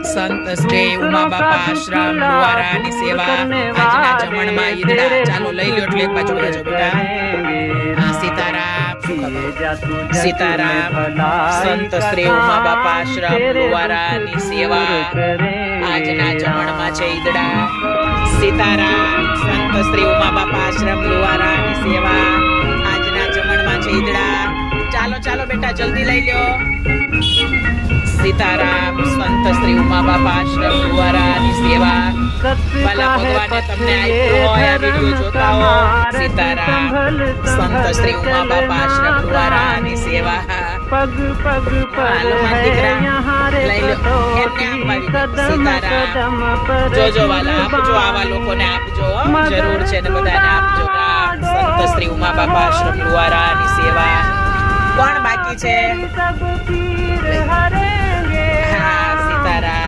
સંત શ્રી ઉમા બાપા આશ્રમ દ્વારાની સેવા આજના જમણમાં ઈદડા ચાલો લઈ લ્યો એટલે એક બાજુ લેજો બેટા સીતારામ સંત શ્રી ઉમા બાપા આશ્રમ દ્વારાની સેવા આજના જમણમાં છે ઈદડા સીતારામ સંત શ્રી ઉમા બાપા આશ્રમ દ્વારાની સેવા આજના જમણમાં છે ઈદડા ચાલો ચાલો બેટા જલ્દી લઈ લ્યો સીતારામ સંત શ્રી ઉમા બાપા આશ્રમ દ્વારાની સેવા ભલા ભગવાને તમને આપ્યું હોય આ વિડિયો જોતા હો સીતારામ સંત શ્રી ઉમા બાપા આશ્રમ દ્વારાની સેવા पग पग पर લઈ લો એમને આપવાની સીતારામ જોજો વાલા આપજો આવા લોકોને આપજો જરૂર છે ને બધાને આપજો સંત શ્રી ઉમા બાપા આશ્રમ દ્વારાની સેવા કોણ બાકી છે